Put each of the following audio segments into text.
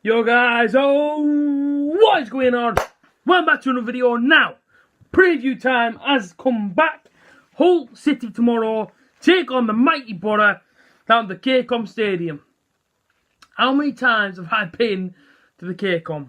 Yo guys, what is going on? Welcome back to another video now. Preview time has come back. Hull City tomorrow take on the mighty Borough down at the KCOM Stadium. How many times have I been to the KCOM?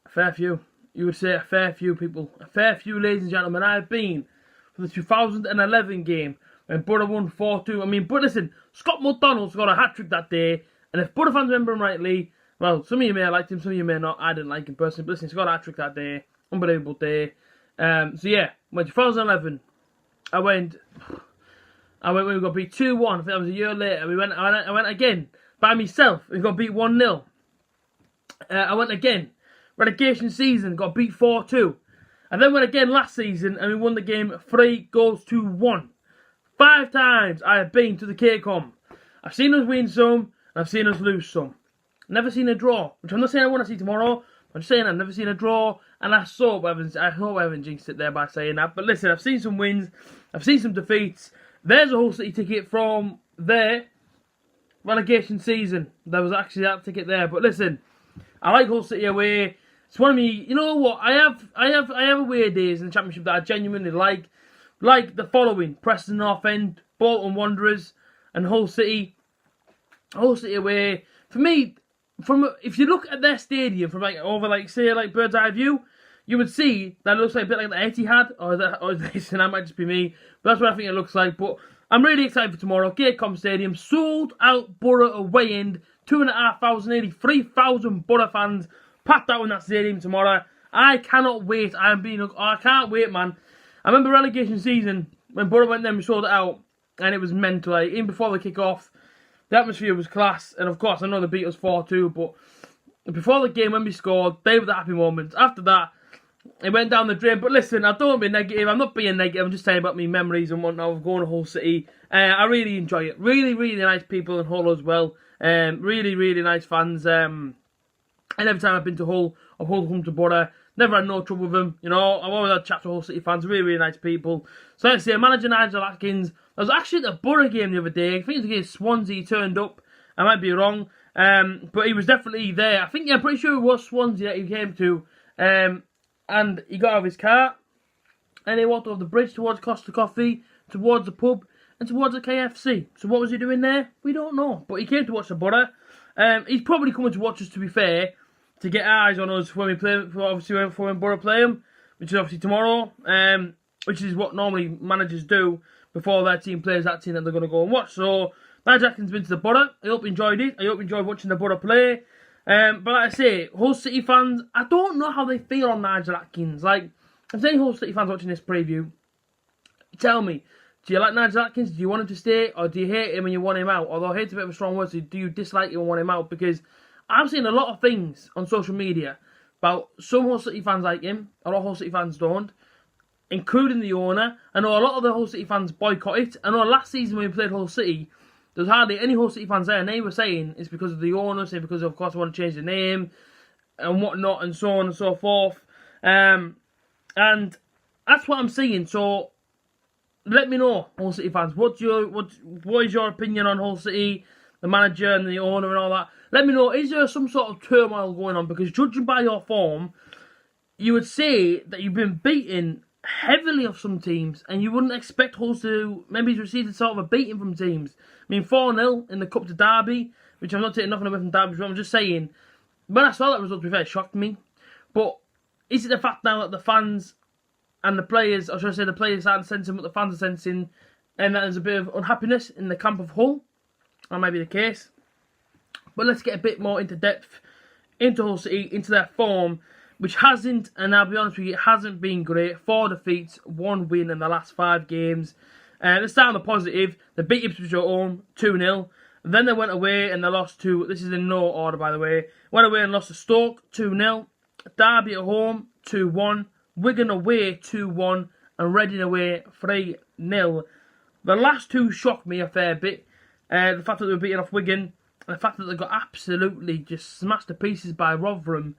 A fair few. You would say a fair few people. A fair few, ladies and gentlemen. I've been for the 2011 game when Borough won 4-2. But listen, Scott McDonald's got a hat-trick that day. And if Borough fans remember him rightly, well, some of you may have liked him, some of you may not. I didn't like him personally. But listen, he's got a hat-trick that day. Unbelievable day. So yeah, when 2011, I went, we got beat 2-1. I think that was a year later. I went again by myself. We got beat 1-0. I went again. Relegation season, got beat 4-2. And then went again last season and we won the game 3-1. 5 times I have been to the KCOM. I've seen us win some, and I've seen us lose some. Never seen a draw, which I'm not saying I want to see tomorrow. I'm just saying I've never seen a draw, and I hope I haven't jinxed it there by saying that. But listen, I've seen some wins, I've seen some defeats. There's a Hull City ticket from their relegation season. There was actually that ticket there. But listen, I like Hull City away. It's one of me. You know what? I have away days in the Championship that I genuinely like the following: Preston North End, Bolton Wanderers, and Hull City. Hull City away. For me, if you look at their stadium from say bird's eye view, you would see that it looks like a bit like the A.J.T, or that might just be me, but that's what I think it looks like. But I'm really excited for tomorrow. KCOM Stadium, sold out Borough away end, 2,500, nearly 3,000 Borough fans packed out in that stadium tomorrow. I cannot wait. I can't wait, man. I remember relegation season when Borough went there and we sold it out, and it was mental. Like, even before the kick-off, the atmosphere was class, and of course I know they beat us 4-2, but before the game when we scored, they were the happy moments. After that, it went down the drain. But listen, I don't want to be negative. I'm not being negative. I'm just saying about me memories and whatnot of going to Hull City. I really enjoy it. Really, really nice people in Hull as well. Really, really nice fans. And every time I've been to Hull, I've come to Borough. Never had no trouble with them. You know, I've always had chats with Hull City fans. Really, really nice people. So let's say manager Nigel Atkins. I was actually at the Borough game the other day. I think it was against Swansea. He turned up. I might be wrong. But he was definitely there. I'm pretty sure it was Swansea that he came to. And he got out of his car. And he walked over the bridge towards Costa Coffee, towards the pub, and towards the KFC. So what was he doing there? We don't know. But he came to watch the Borough. He's probably coming to watch us, to be fair, to get eyes on us when we play, obviously when Borough play him, which is obviously tomorrow, which is what normally managers do before their team plays that team that they're going to go and watch. So, Nigel Atkins been to the Borough. I hope you enjoyed it. I hope you enjoyed watching the Borough play. But like I say, Hull City fans, I don't know how they feel on Nigel Atkins. Like, I'm saying Hull City fans watching this preview, tell me, do you like Nigel Atkins? Do you want him to stay? Or do you hate him and you want him out? Although hate's a bit of a strong word, so do you dislike him and want him out? Because I've seen a lot of things on social media about some Hull City fans like him, a lot of Hull City fans don't, including the owner. I know a lot of the Hull City fans boycott it. I know last season when we played Hull City, there was hardly any Hull City fans there, and they were saying it's because of the owner, saying because of course they want to change the name and whatnot, and so on and so forth. And that's what I'm seeing. So let me know, Hull City fans, what is your opinion on Hull City, the manager and the owner and all that? Let me know, is there some sort of turmoil going on? Because judging by your form, you would say that you've been beaten heavily off some teams, and you wouldn't expect Hull to maybe receive sort of a beating from teams. 4-0 in the Cup to Derby, which I'm not taking nothing away from Derby, but I'm just saying, when I saw that result, to be fair, it shocked me. But is it the fact now that the fans and the players, or should I say the players aren't sensing what the fans are sensing, and that there's a bit of unhappiness in the camp of Hull? That might be the case. But let's get a bit more into depth into Hull City, into their form, which hasn't, and I'll be honest with you, it hasn't been great. 4 defeats, 1 win in the last 5 games. Let's start on the positive. They beat Ipswich at home, 2-0. Then they went away and they lost to, this is in no order by the way, went away and lost to Stoke, 2-0. Derby at home, 2-1. Wigan away, 2-1. And Reading away, 3-0. The last 2 shocked me a fair bit. The fact that they were beating off Wigan, and the fact that they got absolutely just smashed to pieces by Rotherham.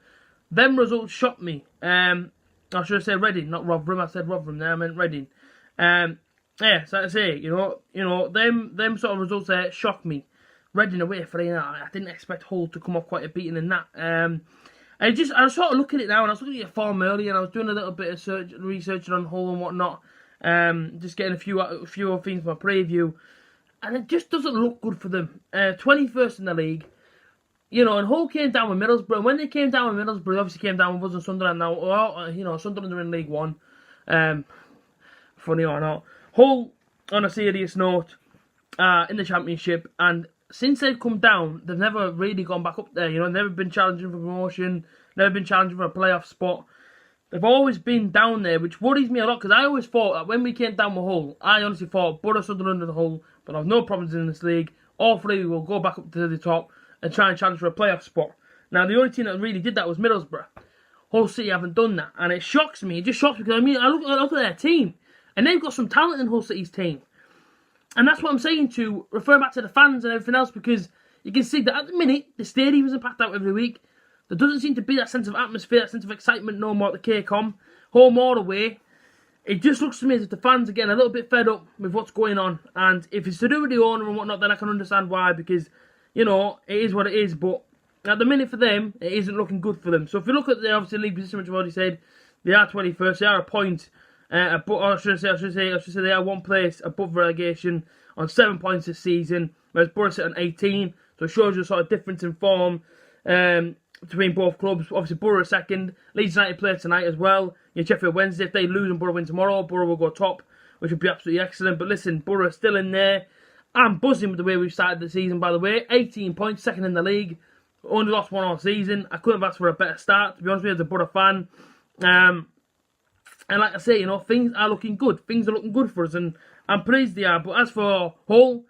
Them results shocked me. I should say Reading, not Rotherham. I said Rotherham there, I meant Reading. Yeah, so I say, you know, them sort of results there shocked me. Reading away 3-0. I didn't expect Hull to come off quite a beating in that. I was sort of looking at it now, and I was looking at your form earlier, and I was doing a little bit of researching on Hull and whatnot. Just getting a few other things for my preview, and it just doesn't look good for them. 21st in the league. You know, and Hull came down with Middlesbrough. And when they came down with Middlesbrough, they obviously came down with us and Sunderland now. Well, you know, Sunderland are in League One. Funny or not. Hull, on a serious note, in the Championship. And since they've come down, they've never really gone back up there. You know, never been challenging for promotion. Never been challenging for a playoff spot. They've always been down there, which worries me a lot. Because I always thought that when we came down with Hull, I honestly thought Borough, Sunderland and Hull, but I have no problems in this league. All three will go back up to the top and try and challenge for a playoff spot. Now, the only team that really did that was Middlesbrough. Hull City haven't done that. And it shocks me. It just shocks me because, I mean, I look at their team. And they've got some talent in Hull City's team. And that's what I'm saying to refer back to the fans and everything else. Because you can see that at the minute, the stadium isn't packed out every week. There doesn't seem to be that sense of atmosphere, that sense of excitement no more at the KCOM. Home or away. It just looks to me as if the fans are getting a little bit fed up with what's going on. And if it's to do with the owner and whatnot, then I can understand why. Because, you know, it is what it is. But at the minute for them, it isn't looking good for them. So if you look at the obviously league position, which I've already said, they are 21st. They are a point. I should say they are one place above relegation on 7 points this season. Whereas Borough sit on 18. So it shows you a sort of difference in form between both clubs. Obviously, Borough are second. Leeds United play tonight as well. You know, Sheffield Wednesday. If they lose and Borough win tomorrow, Borough will go top, which would be absolutely excellent. But listen, Borough are still in there. I'm buzzing with the way we've started the season, by the way. 18 points, second in the league. Only lost one all season. I couldn't have asked for a better start, to be honest with you, as a Borough fan. And like I say, you know, things are looking good. Things are looking good for us, and I'm pleased they are. But as for Hull,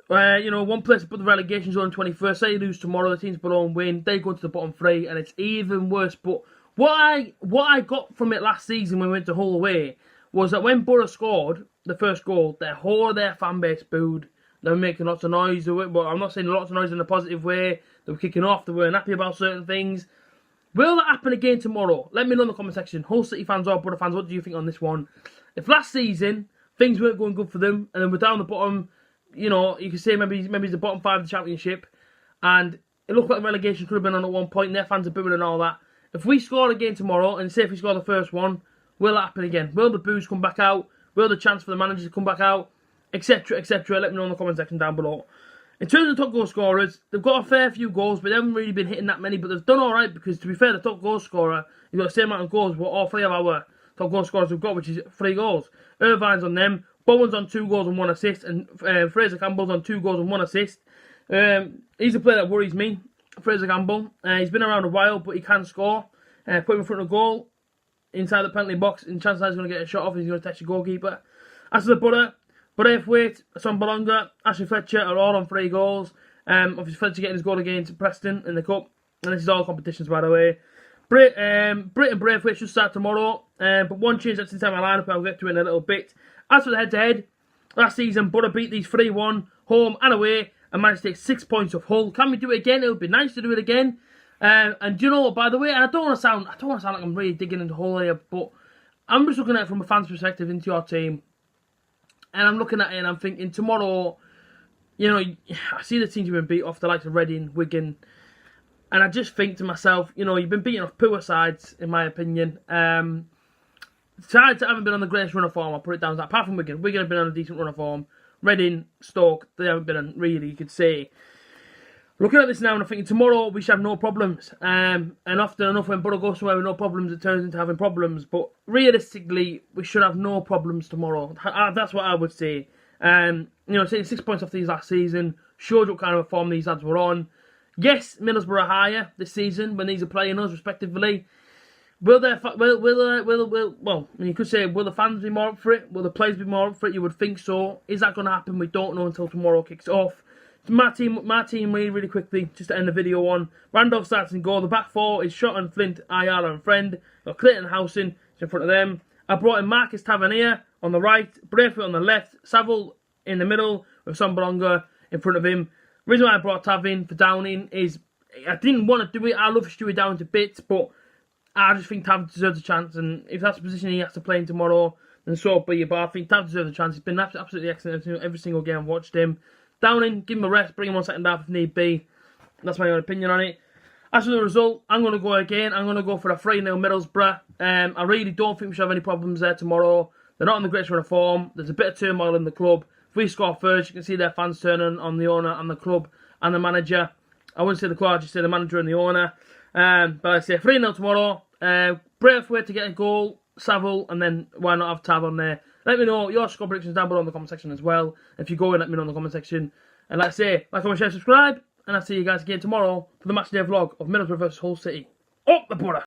you know, one place above the relegation zone, 21st. Say you lose tomorrow, the teams below and win. They go into the bottom three, and it's even worse. But what I got from it last season when we went to Hull away was that when Borough scored the first goal, their whole of their fan base booed. They were making lots of noise. But I'm not saying lots of noise in a positive way. They were kicking off. They weren't happy about certain things. Will that happen again tomorrow? Let me know in the comment section. Hull City fans or Borough fans, what do you think on this one? If last season things weren't going good for them, and then we're down the bottom, you know, you could say maybe it's the bottom 5 of the Championship, and it looked like relegation could have been on at one point, and their fans are booing and all that. If we score again tomorrow, and say if we score the first one, will that happen again? Will the boos come back out? Will the chance for the manager to come back out? Etc, etc. Let me know in the comment section down below. In terms of the top goal scorers, they've got a fair few goals, but they haven't really been hitting that many. But they've done all right because, to be fair, the top goal scorer, he's got the same amount of goals what all 3 of our top goal scorers have got, which is 3 goals. Irvine's on them. Bowen's on 2 goals and 1 assist, and Fraser Campbell's on 2 goals and 1 assist. He's a player that worries me, Fraser Campbell. He's been around a while, but he can score. Put him in front of goal, inside the penalty box, and chances are he's going to get a shot off. He's going to touch the goalkeeper. As for the Borough, Braithwaite, Son Bolonga, Ashley Fletcher are all on 3 goals. Obviously, Fletcher getting his goal against Preston in the Cup. And this is all competitions, by the way. Britt and Braithwaite should start tomorrow. But one change that's inside my lineup, I'll get to in a little bit. As for the head-to-head, last season, Borough beat these 3-1, home and away, and managed to take 6 points off Hull. Can we do it again? It would be nice to do it again. And do you know what, by the way, and I don't want to sound like I'm really digging into Hull here, but I'm just looking at it from a fan's perspective into your team. And I'm looking at it and I'm thinking, tomorrow, you know, I see the teams you've been beat off, the likes of Reading, Wigan, and I just think to myself, you know, you've been beating off poor sides, in my opinion. Sides that haven't been on the greatest run of form, I'll put it down as that. Apart from Wigan. Wigan have been on a decent run of form. Reading, Stoke, they haven't been on, really, you could say. Looking at this now and I'm thinking, tomorrow we should have no problems. And often enough when Borough goes somewhere with no problems, it turns into having problems. But realistically, we should have no problems tomorrow. That's what I would say. You know, taking 6 points off these last season showed what kind of a form these lads were on. Yes, Middlesbrough are higher this season when these are playing us, respectively. Well, you could say, will the fans be more up for it? Will the players be more up for it? You would think so. Is that going to happen? We don't know until tomorrow kicks off. My team really quickly, just to end the video on. Randolph starts in goal. The back 4 is Shotton, Flint, Ayala and Friend. Got Clayton Howson in front of them. I brought in Marcus Tavernier on the right, Braithwaite on the left, Saville in the middle with Son Bolonga in front of him. The reason why I brought Tav in for Downing is I didn't want to do it. I love Stewie Down to bits, but I just think Tav deserves a chance. And if that's the position he has to play in tomorrow, then so be it. But I think Tav deserves a chance. He's been absolutely excellent every single game I've watched him. Downing, give him a rest, bring him on second half if need be. That's my own opinion on it. As for the result, I'm going to go again. I'm going to go for a 3-0 Middlesbrough. I really don't think we should have any problems there tomorrow. They're not in the greatest run of form. There's a bit of turmoil in the club. If we score first, you can see their fans turning on the owner and the club and the manager. I wouldn't say the club, I'd just say the manager and the owner. But I say 3-0 tomorrow. Brave way to get a goal, Saville, and then why not have TAV on there? Let me know your score predictions down below in the comment section as well. If you go in, let me know in the comment section. And like I say, like, comment, share, subscribe. And I'll see you guys again tomorrow for the matchday vlog of Middlesbrough vs Hull City. Up the butter!